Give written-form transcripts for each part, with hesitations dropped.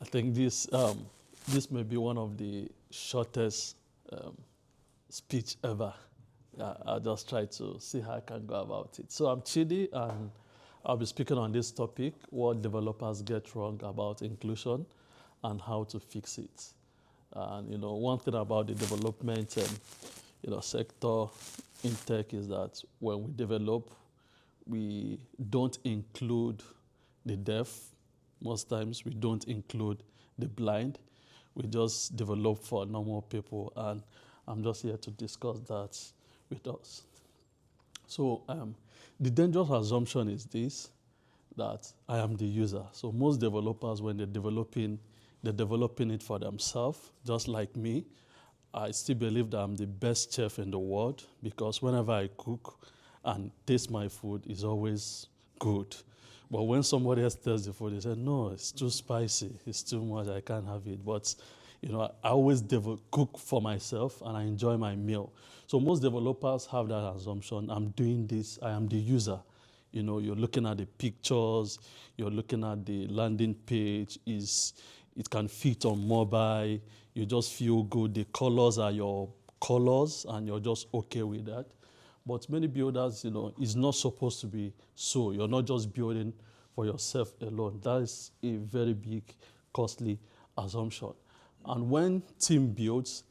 I think this may be one of the shortest um, speech ever. I'll just try to see how I can go about it. So I'm Chidi, and I'll be speaking on this topic: what developers get wrong about inclusion and how to fix it. And one thing about the development sector in tech is that when we develop, we don't include the deaf. Most times we don't include the blind. We just develop for normal people, and I'm just here to discuss that with us. So the dangerous assumption is this, that I am the user. So most developers, when they're developing it for themselves, just like me. I still believe that I'm the best chef in the world because whenever I cook and taste my food, it's always good. But when somebody else tastes the food, they say, no, it's too spicy, it's too much, I can't have it. But I always cook for myself and I enjoy my meal. So most developers have that assumption. I'm doing this, I am the user. You're looking at the pictures, you're looking at the landing page, it can fit on mobile, you just feel good. The colors are your colors and you're just okay with that. But many builders, it's not supposed to be so. You're not just building for yourself alone. That is a very big, costly assumption. And when team builds,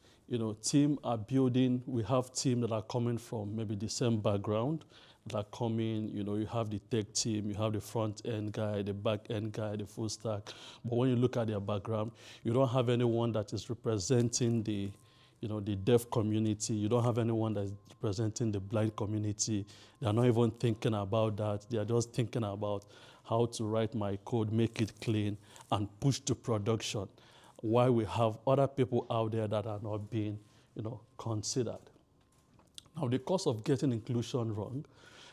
team are building, we have team that are coming from maybe the same background, that are coming, you have the tech team, you have the front end guy, the back end guy, the full stack. But when you look at their background, you don't have anyone that is representing the deaf community. You don't have anyone that is representing the blind community. They're not even thinking about that. They are just thinking about how to write my code, make it clean, and push to production. While we have other people out there that are not being, considered. Now, the cost of getting inclusion wrong.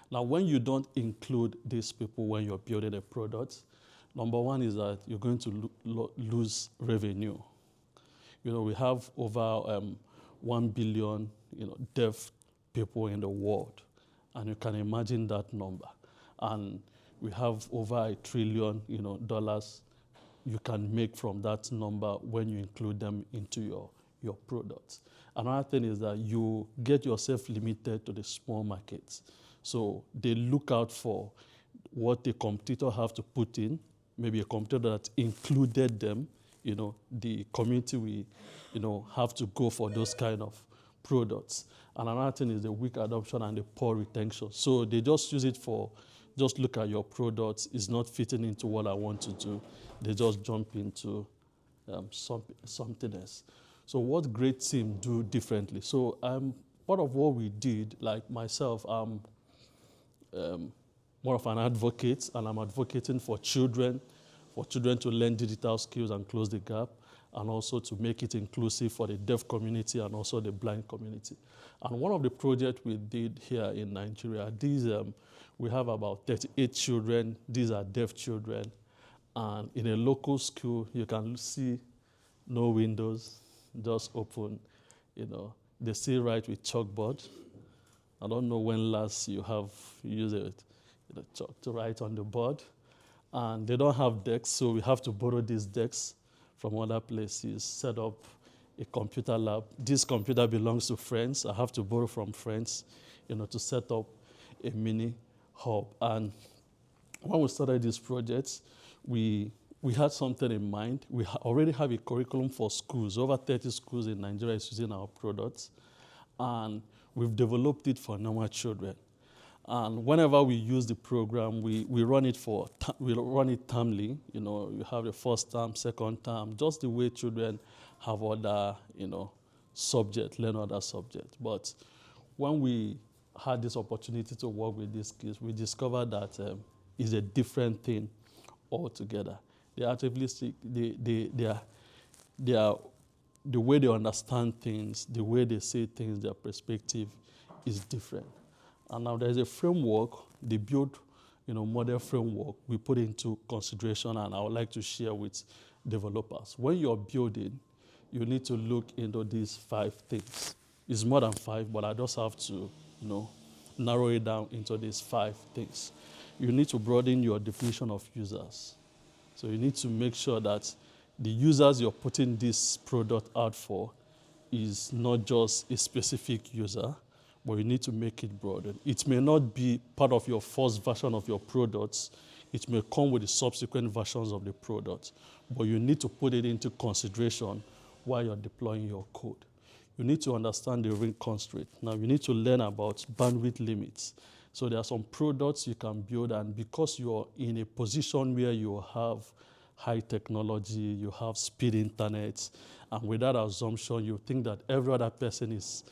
Now, when you don't include these people when you're building a product, number one is that you're going to lose revenue. We have over 1 billion, deaf people in the world, and you can imagine that number. And we have over $1 trillion, dollars you can make from that number when you include them into your products. Another thing is that you get yourself limited to the small markets. So they look out for what the competitor have to put in, maybe a competitor that included them. The community will, have to go for those kind of products. And another thing is the weak adoption and the poor retention. So they just use it for, just look at your products, it's not fitting into what I want to do. They just jump into something else. So what great team do differently? So part of what we did, like myself, I'm more of an advocate, and I'm advocating for children to learn digital skills and close the gap, and also to make it inclusive for the deaf community and also the blind community. And one of the projects we did here in Nigeria, we have about 38 children. These are deaf children. And in a local school, you can see no windows, just open. They still write with chalkboard. I don't know when last you have used it, chalk to write on the board. And they don't have desks, so we have to borrow these desks from other places, set up a computer lab. This computer belongs to friends. I have to borrow from friends, to set up a mini hub. And when we started this project, we had something in mind. We already have a curriculum for schools. Over 30 schools in Nigeria is using our products. And we've developed it for normal children. And whenever we use the program, we run it termly. You have the first term, second term, just the way children have other, learn other subjects. But when we had this opportunity to work with these kids, we discovered that it's a different thing altogether. They actively seek, they are the way they understand things, the way they see things, their perspective is different. And now there's a framework, they build, model framework we put into consideration, and I would like to share with developers. When you're building, you need to look into these 5 things. It's more than 5, but I just have to, narrow it down into these 5 things. You need to broaden your definition of users. So you need to make sure that the users you're putting this product out for is not just a specific user, but you need to make it broader. It may not be part of your first version of your products. It may come with the subsequent versions of the product, but you need to put it into consideration while you're deploying your code. You need to understand the ring constraint. Now, you need to learn about bandwidth limits. So there are some products you can build, and because you're in a position where you have high technology, you have speed internet, and with that assumption, you think that every other person is,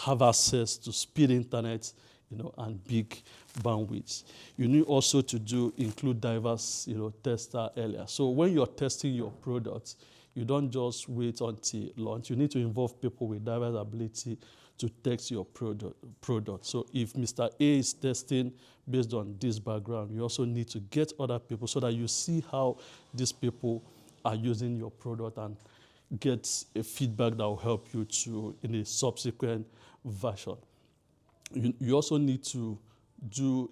have access to speed internet, and big bandwidth. You need also to include diverse, tester earlier. So when you're testing your products, you don't just wait until launch. You need to involve people with diverse ability to test your product. So if Mr. A is testing based on this background, you also need to get other people so that you see how these people are using your product and get a feedback that will help you in a subsequent version. You also need to do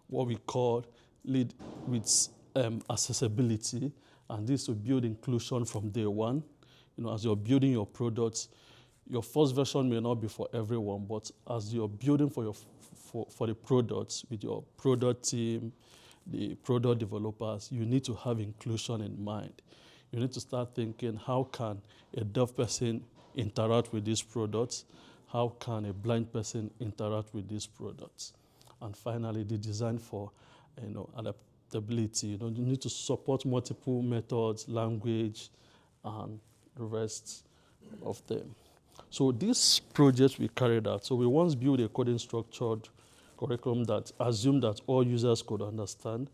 what we call lead with accessibility, and this will build inclusion from day one. As you're building your products, your first version may not be for everyone, but as you're building for the products with your product team, the product developers, you need to have inclusion in mind. You need to start thinking, how can a deaf person interact with these products? How can a blind person interact with these products? And finally, the design for adaptability. You need to support multiple methods, language, and the rest of them. So these projects we carried out. So we once built a coding structured curriculum that assumed that all users could understand.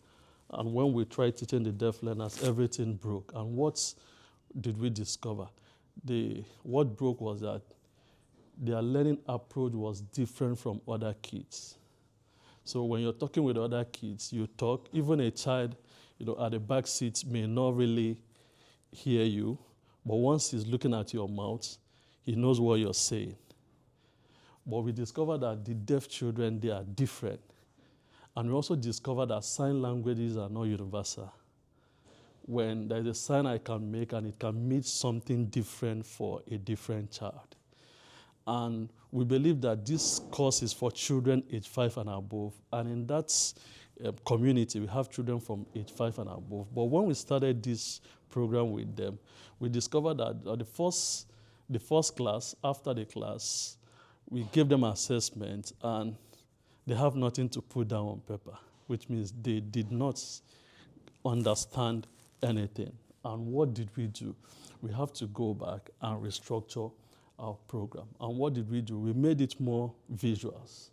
And when we tried teaching the deaf learners, everything broke. And what did we discover? What broke was that their learning approach was different from other kids. So when you're talking with other kids, you talk. Even a child, at the back seat may not really hear you, but once he's looking at your mouth, he knows what you're saying. But we discovered that the deaf children, they are different. And we also discovered that sign languages are not universal. When there's a sign I can make and it can mean something different for a different child. And we believe that this course is for children age 5 and above. And in that community, we have children from age 5 and above. But when we started this program with them, we discovered that the first class, after the class, we gave them assessment and they have nothing to put down on paper, which means they did not understand anything. And what did we do? We have to go back and restructure our program. And what did we do? We made it more visuals.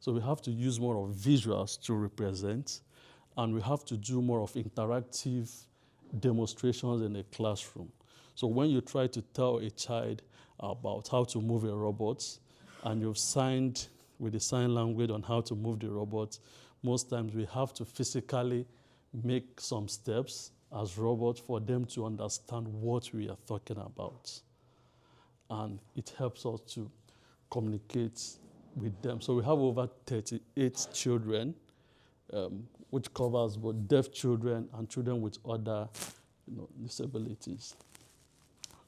So we have to use more of visuals to represent, and we have to do more of interactive demonstrations in a classroom. So when you try to tell a child about how to move a robot, and you've signed with the sign language on how to move the robot, most times we have to physically make some steps as robots for them to understand what we are talking about. And it helps us to communicate with them. So we have over 38 children, which covers both deaf children and children with other disabilities.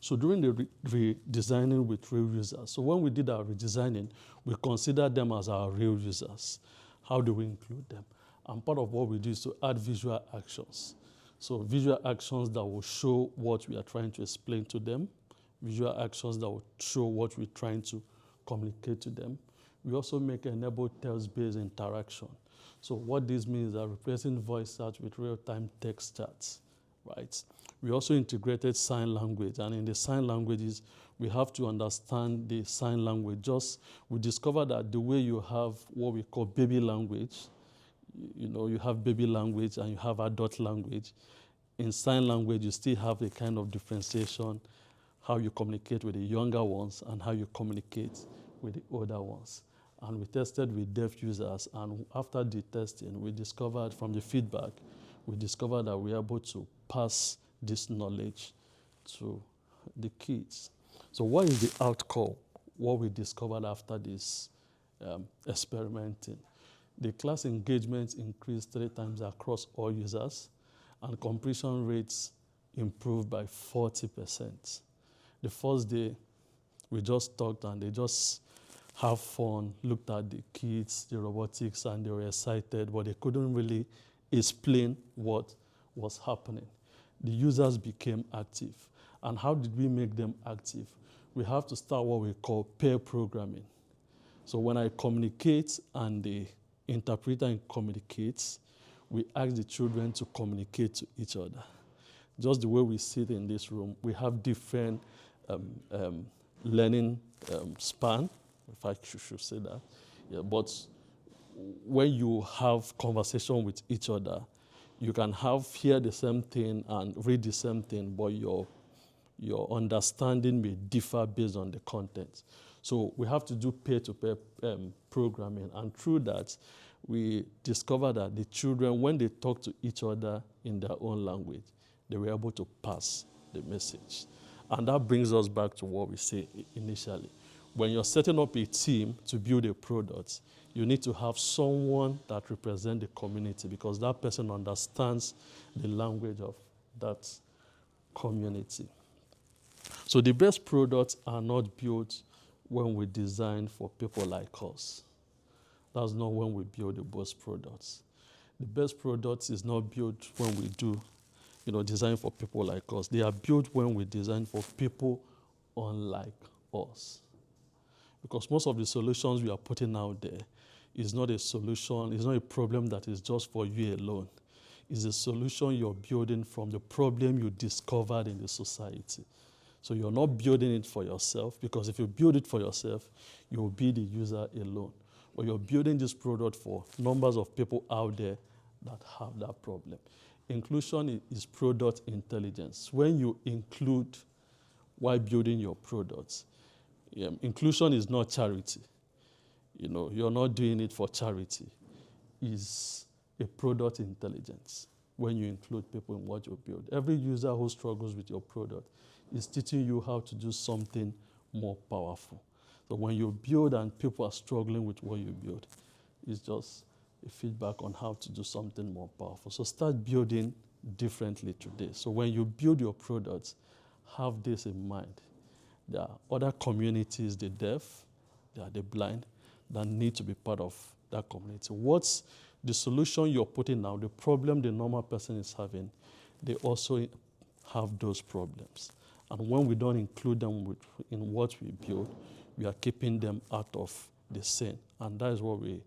So during the redesigning with real users, so when we did our redesigning, we considered them as our real users. How do we include them? And part of what we do is to add visual actions. So visual actions that will show what we are trying to explain to them, visual actions that will show what we're trying to communicate to them. We also make enable text-based interaction. So what this means is that replacing voice chat with real-time text chats, right? We also integrated sign language, and in the sign languages, we have to understand the sign language. We discovered that the way you have what we call baby language, you have baby language and you have adult language. In sign language, you still have a kind of differentiation, how you communicate with the younger ones and how you communicate with the older ones. And we tested with deaf users, and after the testing, we discovered from the feedback, we discovered that we are able to pass this knowledge to the kids. So what is the outcome? What we discovered after this experimenting? The class engagement increased 3 times across all users, and completion rates improved by 40%. The first day, we just talked and they just have fun, looked at the kits, the robotics, and they were excited, but they couldn't really explain what was happening. The users became active. And how did we make them active? We have to start what we call pair programming. So when I communicate and the interpreter communicates, we ask the children to communicate to each other. Just the way we sit in this room, we have different learning span, if I should say that. Yeah, but when you have conversation with each other, you can hear the same thing and read the same thing, but your understanding may differ based on the content. So we have to do peer-to-peer programming, and through that, we discover that the children, when they talk to each other in their own language, they were able to pass the message. And that brings us back to what we said initially. When you're setting up a team to build a product, you need to have someone that represents the community, because that person understands the language of that community. So the best products are not built when we design for people like us. That's not when we build the best products. The best products is not built when we do, design for people like us. They are built when we design for people unlike us. Because most of the solutions we are putting out there is not a solution, it's not a problem that is just for you alone. It's a solution you're building from the problem you discovered in the society. So you're not building it for yourself, because if you build it for yourself, you'll be the user alone. But you're building this product for numbers of people out there that have that problem. Inclusion is product intelligence. When you include while building your products, inclusion is not charity. You're not doing it for charity. It's a product intelligence when you include people in what you build. Every user who struggles with your product is teaching you how to do something more powerful. So when you build and people are struggling with what you build, it's just a feedback on how to do something more powerful. So start building differently today. So when you build your products, have this in mind. There are other communities, the deaf, there are the blind, that need to be part of that community. What's the solution you're putting out, the problem the normal person is having, they also have those problems. And when we don't include them in what we build, we are keeping them out of the scene. And that is what we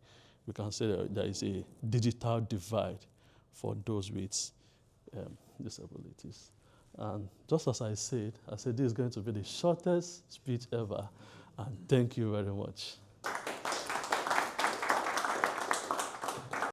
can say that there is a digital divide for those with disabilities. And just as I said this is going to be the shortest speech ever. And thank you very much.